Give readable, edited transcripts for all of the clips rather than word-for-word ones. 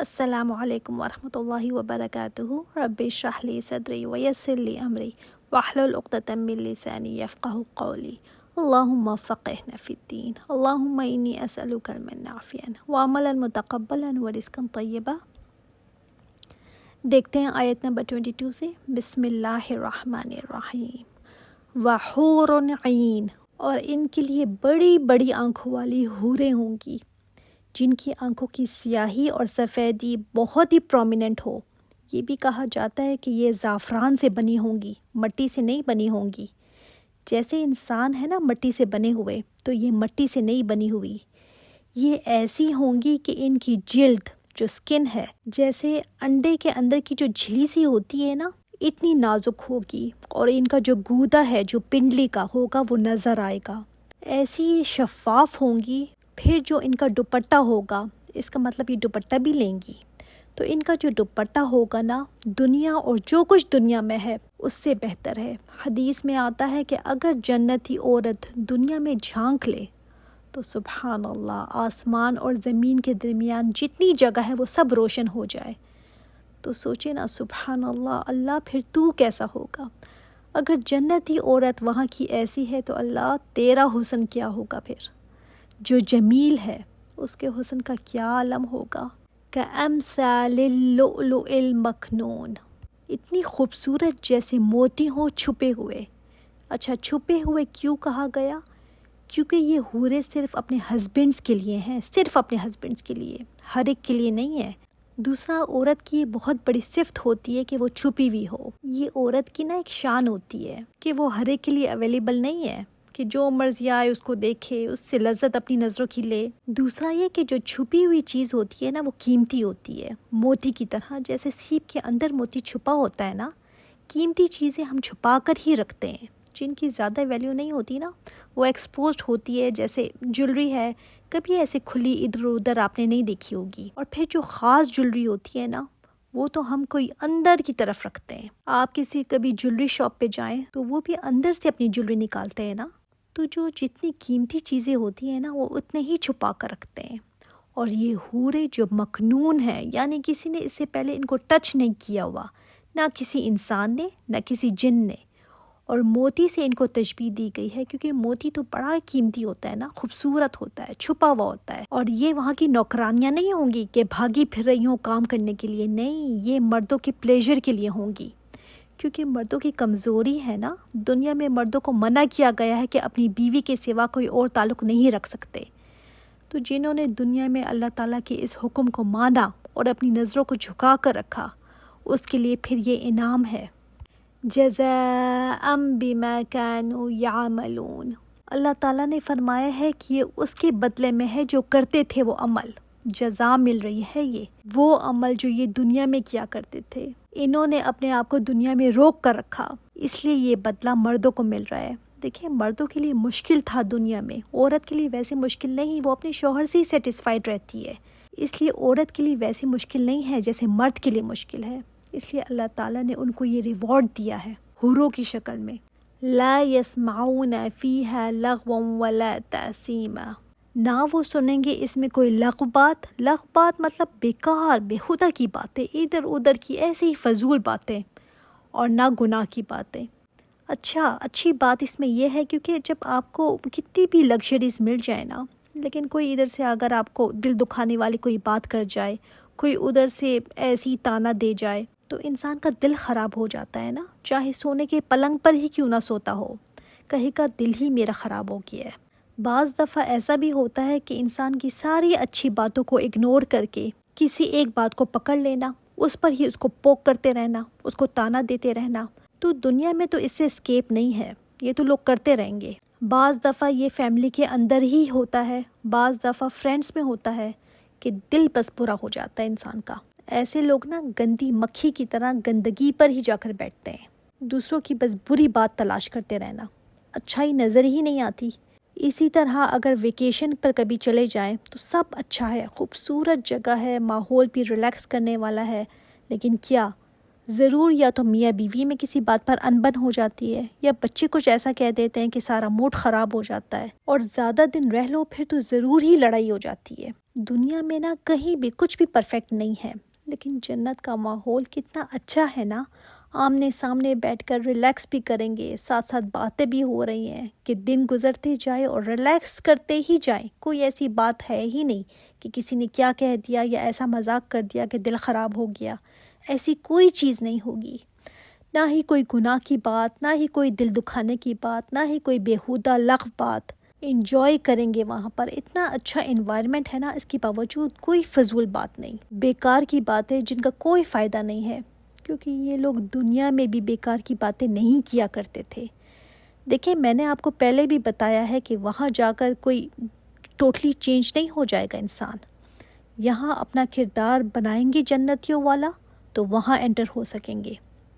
السلام علیکم ورحمۃ اللہ وبرکاتہ۔ رب اشرح لی صدری ویسر لی امری واحلل عقدۃ من لسانی یفقہوا قولی۔ اللہم فقہنا فی الدین، اللہم انی اسألک علما نافعا وعملا متقبلا ورزقا طیبا۔ دیکھتے ہیں آیت نمبر 22 سے۔ بسم اللہ الرحمن الرحیم۔ وحور عین، اور ان کے لیے بڑی بڑی آنکھوں والی حوریں ہوں گی جن کی آنکھوں کی سیاہی اور سفیدی بہت ہی پرومیننٹ ہو۔ یہ بھی کہا جاتا ہے کہ یہ زعفران سے بنی ہوں گی، مٹی سے نہیں بنی ہوں گی۔ جیسے انسان ہے نا مٹی سے بنے ہوئے، تو یہ مٹی سے نہیں بنی ہوئی۔ یہ ایسی ہوں گی کہ ان کی جلد جو سکن ہے، جیسے انڈے کے اندر کی جو جھلی سی ہوتی ہے نا، اتنی نازک ہوگی، اور ان کا جو گودا ہے جو پنڈلی کا ہوگا وہ نظر آئے گا۔ ایسی شفاف ہوں گی۔ پھر جو ان کا دوپٹہ ہوگا، اس کا مطلب یہ دوپٹہ بھی لیں گی، تو ان کا جو دوپٹہ ہوگا نا، دنیا اور جو کچھ دنیا میں ہے اس سے بہتر ہے۔ حدیث میں آتا ہے کہ اگر جنتی عورت دنیا میں جھانک لے تو سبحان اللہ، آسمان اور زمین کے درمیان جتنی جگہ ہے وہ سب روشن ہو جائے۔ تو سوچے نا، سبحان اللہ، اللہ پھر تو کیسا ہوگا؟ اگر جنتی عورت وہاں کی ایسی ہے تو اللہ تیرا حسن کیا ہوگا؟ پھر جو جمیل ہے اس کے حسن کا کیا عالم ہوگا؟ کأمثال اللؤلؤ المکنون، اتنی خوبصورت جیسے موتی ہوں چھپے ہوئے۔ اچھا، چھپے ہوئے کیوں کہا گیا؟ کیونکہ یہ حوریں صرف اپنے ہسبینڈس کے لیے ہیں، صرف اپنے ہسبینڈس کے لیے، ہر ایک کے لیے نہیں ہے۔ دوسرا، عورت کی یہ بہت بڑی صفت ہوتی ہے کہ وہ چھپی ہوئی ہو۔ یہ عورت کی نا ایک شان ہوتی ہے کہ وہ ہر ایک کے لیے اویلیبل نہیں ہے کہ جو مرضی آئے اس کو دیکھے، اس سے لذت اپنی نظروں کی لے۔ دوسرا یہ کہ جو چھپی ہوئی چیز ہوتی ہے نا، وہ قیمتی ہوتی ہے، موتی کی طرح۔ جیسے سیپ کے اندر موتی چھپا ہوتا ہے نا، قیمتی چیزیں ہم چھپا کر ہی رکھتے ہیں۔ جن کی زیادہ ویلیو نہیں ہوتی نا، وہ ایکسپوزڈ ہوتی ہے۔ جیسے جولری ہے، کبھی ایسے کھلی ادھر ادھر آپ نے نہیں دیکھی ہوگی۔ اور پھر جو خاص جولری ہوتی ہے نا، وہ تو ہم کوئی اندر کی طرف رکھتے ہیں۔ آپ کسی کبھی جولری شاپ پہ جائیں تو وہ بھی اندر سے اپنی جولری نکالتے ہیں نا۔ تو جو جتنی قیمتی چیزیں ہوتی ہیں نا، وہ اتنے ہی چھپا کر رکھتے ہیں۔ اور یہ حوریں جو مکنون ہیں، یعنی کسی نے اس سے پہلے ان کو ٹچ نہیں کیا ہوا، نہ کسی انسان نے، نہ کسی جن نے۔ اور موتی سے ان کو تشبیہ دی گئی ہے کیونکہ موتی تو بڑا قیمتی ہوتا ہے نا، خوبصورت ہوتا ہے، چھپا ہوا ہوتا ہے۔ اور یہ وہاں کی نوکرانیاں نہیں ہوں گی کہ بھاگی پھر رہی ہوں کام کرنے کے لیے، نہیں، یہ مردوں کے پلیزر کے لیے ہوں گی۔ کیونکہ مردوں کی کمزوری ہے نا، دنیا میں مردوں کو منع کیا گیا ہے کہ اپنی بیوی کے سوا کوئی اور تعلق نہیں رکھ سکتے۔ تو جنہوں نے دنیا میں اللہ تعالیٰ کے اس حکم کو مانا اور اپنی نظروں کو جھکا کر رکھا، اس کے لیے پھر یہ انعام ہے۔ جزاء بما كانوا يعملون، اللہ تعالیٰ نے فرمایا ہے کہ یہ اس کے بدلے میں ہے جو کرتے تھے وہ عمل۔ جزا مل رہی ہے، یہ وہ عمل جو یہ دنیا میں کیا کرتے تھے۔ انہوں نے اپنے آپ کو دنیا میں روک کر رکھا، اس لیے یہ بدلہ مردوں کو مل رہا ہے۔ دیکھیں، مردوں کے لیے مشکل تھا دنیا میں، عورت کے لیے ویسے مشکل نہیں، وہ اپنے شوہر سے ہی سیٹسفائیڈ رہتی ہے۔ اس لیے عورت کے لیے ویسی مشکل نہیں ہے جیسے مرد کے لیے مشکل ہے۔ اس لیے اللہ تعالیٰ نے ان کو یہ ریوارڈ دیا ہے حوروں کی شکل میں۔ لا يسمعون فیہا لغوا ولا تأثیما، نہ وہ سنیں گے اس میں کوئی لغو بات۔ لغو بات مطلب بیکار بےہودہ کی باتیں، ادھر ادھر کی ایسی ہی فضول باتیں، اور نہ گناہ کی باتیں۔ اچھا، اچھی بات اس میں یہ ہے کیونکہ جب آپ کو کتنی بھی لگژریز مل جائے نا، لیکن کوئی ادھر سے اگر آپ کو دل دکھانے والی کوئی بات کر جائے، کوئی ادھر سے ایسی تانا دے جائے، تو انسان کا دل خراب ہو جاتا ہے نا، چاہے سونے کے پلنگ پر ہی کیوں نہ سوتا ہو، کہے گا دل ہی میرا خراب ہو گیا ہے۔ بعض دفعہ ایسا بھی ہوتا ہے کہ انسان کی ساری اچھی باتوں کو اگنور کر کے کسی ایک بات کو پکڑ لینا، اس پر ہی اس کو پوک کرتے رہنا، اس کو تانا دیتے رہنا۔ تو دنیا میں تو اس سے اسکیپ نہیں ہے، یہ تو لوگ کرتے رہیں گے۔ بعض دفعہ یہ فیملی کے اندر ہی ہوتا ہے، بعض دفعہ فرینڈس میں ہوتا ہے کہ دل بس برا ہو جاتا ہے انسان کا۔ ایسے لوگ نا گندی مکھی کی طرح گندگی پر ہی جا کر بیٹھتے ہیں، دوسروں کی بس بری بات تلاش کرتے رہنا، اچھائی نظر ہی نہیں آتی۔ اسی طرح اگر ویکیشن پر کبھی چلے جائیں تو سب اچھا ہے، خوبصورت جگہ ہے، ماحول بھی ریلیکس کرنے والا ہے، لیکن کیا ضرور یا تو میاں بیوی میں کسی بات پر انبن ہو جاتی ہے، یا بچے کچھ ایسا کہہ دیتے ہیں کہ سارا موڈ خراب ہو جاتا ہے، اور زیادہ دن رہ لو پھر تو ضرور ہی لڑائی ہو جاتی ہے۔ دنیا میں نا کہیں بھی کچھ بھی پرفیکٹ نہیں ہے، لیکن جنت کا ماحول کتنا اچھا ہے نا، آمنے سامنے بیٹھ کر ریلیکس بھی کریں گے، ساتھ ساتھ باتیں بھی ہو رہی ہیں کہ دن گزرتے جائے اور ریلیکس کرتے ہی جائیں۔ کوئی ایسی بات ہے ہی نہیں کہ کسی نے کیا کہہ دیا یا ایسا مذاق کر دیا کہ دل خراب ہو گیا، ایسی کوئی چیز نہیں ہوگی، نہ ہی کوئی گناہ کی بات، نہ ہی کوئی دل دکھانے کی بات، نہ ہی کوئی بیہودہ لغو بات۔ انجوائے کریں گے وہاں پر، اتنا اچھا انوائرمنٹ ہے نا، اس کے باوجود کوئی فضول بات نہیں، بیکار کی باتیں جن کا کوئی فائدہ نہیں ہے، کیونکہ یہ لوگ دنیا میں بھی بیکار کی باتیں نہیں کیا کرتے تھے۔ دیکھیں میں نے آپ کو پہلے بھی بتایا ہے کہ وہاں جا کر کوئی ٹوٹلی چینج نہیں ہو جائے گا انسان، یہاں اپنا کردار بنائیں گے جنتیوں والا تو وہاں انٹر ہو سکیں گے۔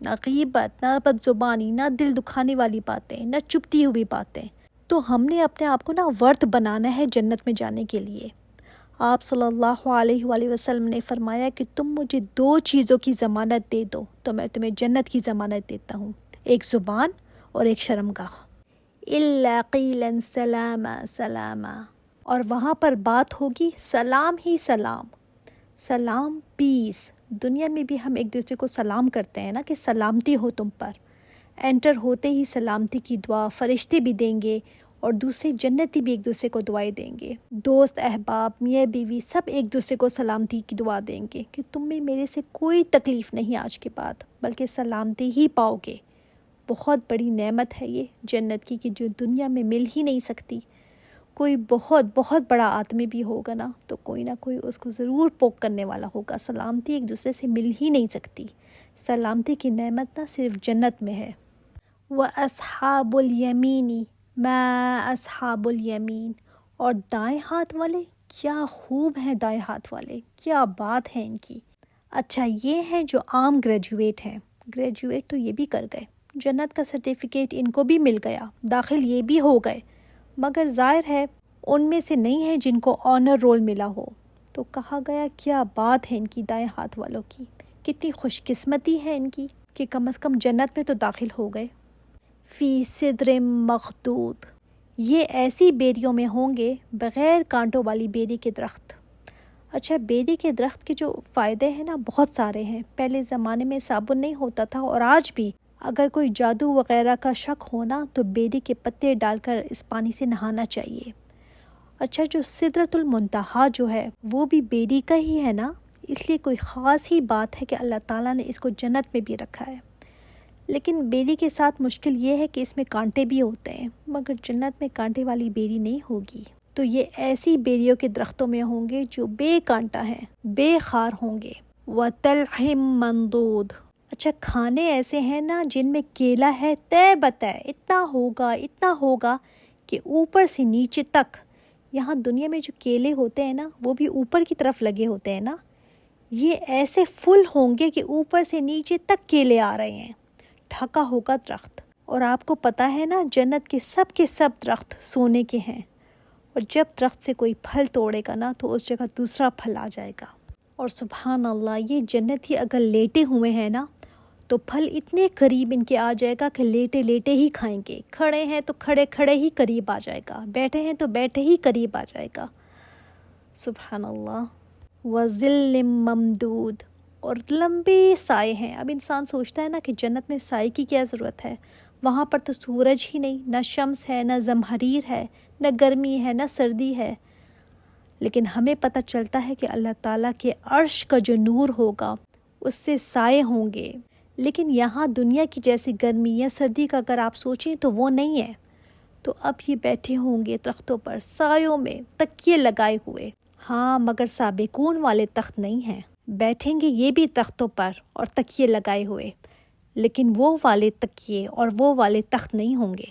نہ غیبت، نہ بد زبانی، نہ دل دکھانے والی باتیں، نہ چپتی ہوئی باتیں۔ تو ہم نے اپنے آپ کو نا ورت بنانا ہے جنت میں جانے کے لیے۔ آپ صلی اللہ علیہ وآلہ وسلم نے فرمایا کہ تم مجھے 2 چیزوں کی ضمانت دے دو تو میں تمہیں جنت کی ضمانت دیتا ہوں، ایک زبان اور ایک شرمگاہ۔ الا قیلا سلاما سلاما، اور وہاں پر بات ہوگی سلام ہی سلام، سلام پیس۔ دنیا میں بھی ہم ایک دوسرے کو سلام کرتے ہیں نا کہ سلامتی ہو تم پر، انٹر ہوتے ہی سلامتی کی دعا فرشتے بھی دیں گے اور دوسرے جنتی بھی ایک دوسرے کو دعائیں دیں گے، دوست احباب میاں بیوی سب ایک دوسرے کو سلامتی کی دعا دیں گے کہ تم میں میرے سے کوئی تکلیف نہیں آج کے بعد، بلکہ سلامتی ہی پاؤ گے۔ بہت بڑی نعمت ہے یہ جنت کی کہ جو دنیا میں مل ہی نہیں سکتی۔ کوئی بہت بہت بڑا آدمی بھی ہوگا نا تو کوئی نہ کوئی اس کو ضرور پوک کرنے والا ہوگا، سلامتی ایک دوسرے سے مل ہی نہیں سکتی۔ سلامتی کی نعمت نہ صرف جنت میں ہے۔ وَأَصْحَابُ الْيَمِينِ مَا أَصْحَابُ الْيَمِينِ، اور دائیں ہاتھ والے کیا خوب ہیں، دائیں ہاتھ والے کیا بات ہے ان کی۔ اچھا یہ ہیں جو عام گریجویٹ ہیں، گریجویٹ تو یہ بھی کر گئے، جنت کا سرٹیفکیٹ ان کو بھی مل گیا، داخل یہ بھی ہو گئے، مگر ظاہر ہے ان میں سے نہیں ہے جن کو آنر رول ملا ہو۔ تو کہا گیا کیا بات ہے ان کی دائیں ہاتھ والوں کی، کتنی خوش قسمتی ہے ان کی کہ کم از کم جنت میں تو داخل ہو گئے۔ فی صدر مخدود، یہ ایسی بیریوں میں ہوں گے، بغیر کانٹوں والی بیری کے درخت۔ اچھا بیری کے درخت کے جو فائدے ہیں نا بہت سارے ہیں۔ پہلے زمانے میں صابن نہیں ہوتا تھا، اور آج بھی اگر کوئی جادو وغیرہ کا شک ہونا تو بیری کے پتے ڈال کر اس پانی سے نہانا چاہیے۔ اچھا جو سدرۃ المنتہا جو ہے وہ بھی بیری کا ہی ہے نا، اس لیے کوئی خاص ہی بات ہے کہ اللہ تعالیٰ نے اس کو جنت میں بھی رکھا ہے۔ لیکن بیری کے ساتھ مشکل یہ ہے کہ اس میں کانٹے بھی ہوتے ہیں، مگر جنت میں کانٹے والی بیری نہیں ہوگی۔ تو یہ ایسی بیریوں کے درختوں میں ہوں گے جو بے کانٹا ہیں، بے خار ہوں گے۔ وَطَلْحٍ مَّنضُودٍ، اچھا کھانے ایسے ہیں نا جن میں کیلا ہے طے بتائے، اتنا ہوگا کہ اوپر سے نیچے تک۔ یہاں دنیا میں جو کیلے ہوتے ہیں نا وہ بھی اوپر کی طرف لگے ہوتے ہیں نا، یہ ایسے فل ہوں گے کہ اوپر سے نیچے تک کیلے آ رہے ہیں، ڈھکا ہوگا درخت۔ اور آپ کو پتہ ہے نا جنت کے سب درخت سونے کے ہیں، اور جب درخت سے کوئی پھل توڑے گا نا تو اس جگہ دوسرا پھل آ جائے گا۔ اور سبحان اللہ یہ جنتی اگر لیٹے ہوئے ہیں نا تو پھل اتنے قریب ان کے آ جائے گا کہ لیٹے لیٹے ہی کھائیں گے، کھڑے ہیں تو کھڑے کھڑے ہی قریب آ جائے گا، بیٹھے ہیں تو بیٹھے ہی قریب آ جائے گا۔ سبحان اللہ۔ وَظِلٍّ مَّمْدُودٍ، اور لمبے سائے ہیں۔ اب انسان سوچتا ہے نا کہ جنت میں سائے کی کیا ضرورت ہے، وہاں پر تو سورج ہی نہیں، نہ شمس ہے، نہ زمہریر ہے، نہ گرمی ہے، نہ سردی ہے۔ لیکن ہمیں پتہ چلتا ہے کہ اللہ تعالیٰ کے عرش کا جو نور ہوگا اس سے سائے ہوں گے، لیکن یہاں دنیا کی جیسی گرمی یا سردی کا اگر آپ سوچیں تو وہ نہیں ہے۔ تو اب یہ بیٹھے ہوں گے درختوں پر سایوں میں تکیے لگائے ہوئے، ہاں مگر سابقون والے تخت نہیں ہیں، بیٹھیں گے یہ بھی تختوں پر اور تکیے لگائے ہوئے، لیکن وہ والے تکیے اور وہ والے تخت نہیں ہوں گے۔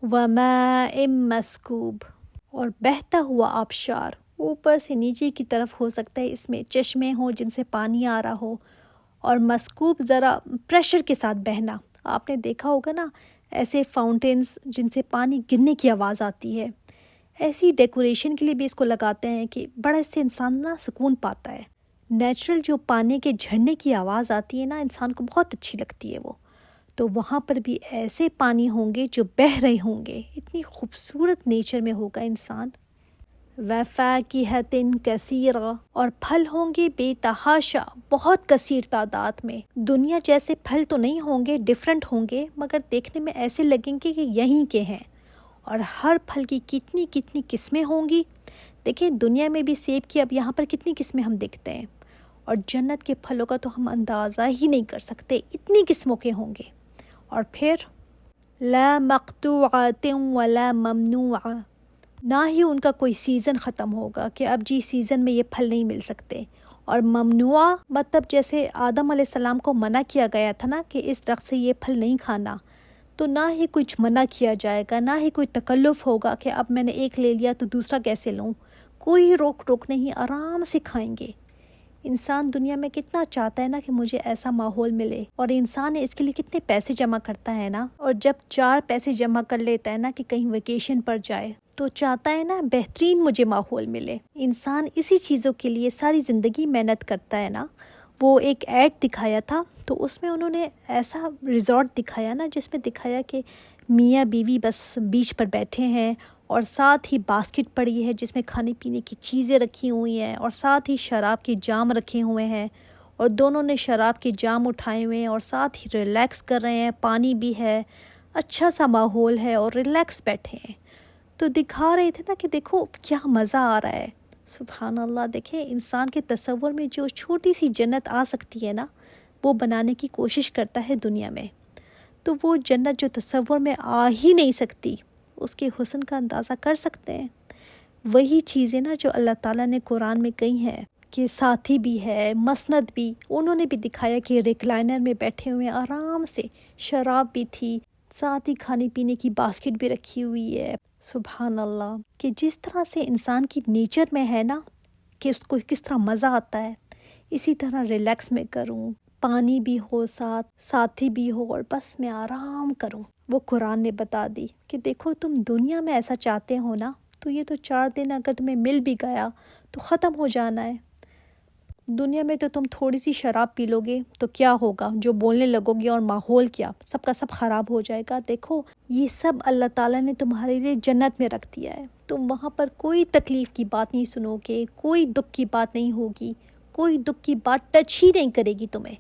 وَمَاءٍ مَّسْکُوبٍ، اور بہتا ہوا آبشار، اوپر سے نیچے کی طرف ہو سکتا ہے اس میں چشمے ہوں جن سے پانی آ رہا ہو، اور مسکوب ذرا پریشر کے ساتھ بہنا۔ آپ نے دیکھا ہوگا نا ایسے فاؤنٹینز جن سے پانی گرنے کی آواز آتی ہے، ایسی ڈیکوریشن کے لیے بھی اس کو لگاتے ہیں کہ بڑا اس سے انسان نا سکون پاتا ہے۔ نیچرل جو پانی کے جھرنے کی آواز آتی ہے نا، انسان کو بہت اچھی لگتی ہے وہ. تو وہاں پر بھی ایسے پانی ہوں گے جو بہہ رہے ہوں گے. اتنی خوبصورت نیچر میں ہوگا انسان. وَفَاكِهَةٍ كَثِيرًا، اور پھل ہوں گے بے تحاشا، بہت کثیر تعداد میں. دنیا جیسے پھل تو نہیں ہوں گے، ڈیفرنٹ ہوں گے، مگر دیکھنے میں ایسے لگیں گے کہ یہیں کے ہیں. اور ہر پھل کی کتنی کتنی قسمیں ہوں گی. دیکھیں دنیا میں بھی سیب کی اب یہاں پر کتنی قسمیں ہم دیکھتے ہیں، اور جنت کے پھلوں کا تو ہم اندازہ ہی نہیں کر سکتے، اتنی قسموں کے ہوں گے. اور پھر لا مقطوعات ولا ممنوعہ، نہ ہی ان کا کوئی سیزن ختم ہوگا کہ اب جی سیزن میں یہ پھل نہیں مل سکتے. اور ممنوع مطلب جیسے آدم علیہ السلام کو منع کیا گیا تھا نا کہ اس درخت سے یہ پھل نہیں کھانا، تو نہ ہی کچھ منع کیا جائے گا، نہ ہی کوئی تکلف ہوگا کہ اب میں نے ایک لے لیا تو دوسرا کیسے لوں. کوئی روک ٹوک نہیں، آرام سے کھائیں گے. انسان دنیا میں کتنا چاہتا ہے نا کہ مجھے ایسا ماحول ملے، اور انسان اس کے لیے کتنے پیسے جمع کرتا ہے نا. اور جب 4 پیسے جمع کر لیتا ہے نا کہ کہیں ویکیشن پر جائے، تو چاہتا ہے نا بہترین مجھے ماحول ملے. انسان اسی چیزوں کے لیے ساری زندگی محنت کرتا ہے نا. وہ ایک ایڈ دکھایا تھا، تو اس میں انہوں نے ایسا ریزورٹ دکھایا نا جس میں دکھایا کہ میاں بیوی بس بیچ پر بیٹھے ہیں، اور ساتھ ہی باسکٹ پڑی ہے جس میں کھانے پینے کی چیزیں رکھی ہوئی ہیں، اور ساتھ ہی شراب کے جام رکھے ہوئے ہیں، اور دونوں نے شراب کے جام اٹھائے ہوئے ہیں اور ساتھ ہی ریلیکس کر رہے ہیں. پانی بھی ہے، اچھا سا ماحول ہے، اور ریلیکس بیٹھے ہیں. تو دکھا رہے تھے نا کہ دیکھو کیا مزہ آ رہا ہے. سبحان اللہ. دیکھیں انسان کے تصور میں جو چھوٹی سی جنت آ سکتی ہے نا، وہ بنانے کی کوشش کرتا ہے دنیا میں. تو وہ جنت جو تصور میں آ ہی نہیں سکتی، اس کے حسن کا اندازہ کر سکتے ہیں. وہی چیزیں نا جو اللہ تعالیٰ نے قرآن میں کہی ہیں کہ ساتھی بھی ہے، مسند بھی. انہوں نے بھی دکھایا کہ ریکلائنر میں بیٹھے ہوئے آرام سے، شراب بھی تھی، ساتھ ہی کھانے پینے کی باسکٹ بھی رکھی ہوئی ہے. سبحان اللہ. کہ جس طرح سے انسان کی نیچر میں ہے نا کہ اس کو کس طرح مزہ آتا ہے، اسی طرح ریلیکس میں کروں، پانی بھی ہو، ساتھی بھی ہو، اور بس میں آرام کروں. وہ قرآن نے بتا دی کہ دیکھو تم دنیا میں ایسا چاہتے ہو نا، تو یہ تو 4 دن اگر تمہیں مل بھی گیا تو ختم ہو جانا ہے. دنیا میں تو تم تھوڑی سی شراب پی لو گے تو کیا ہوگا، جو بولنے لگو گے، اور ماحول کیا، سب کا سب خراب ہو جائے گا. دیکھو یہ سب اللہ تعالیٰ نے تمہارے لیے جنت میں رکھ دیا ہے. تم وہاں پر کوئی تکلیف کی بات نہیں سنو گے، کوئی دکھ کی بات نہیں ہوگی، کوئی دکھ کی بات ٹچ ہی نہیں کرے گی تمہیں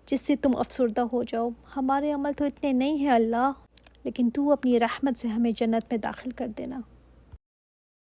جس سے تم افسردہ ہو جاؤ. ہمارے عمل تو اتنے نہیں ہیں اللہ، لیکن تو اپنی رحمت سے ہمیں جنت میں داخل کر دینا.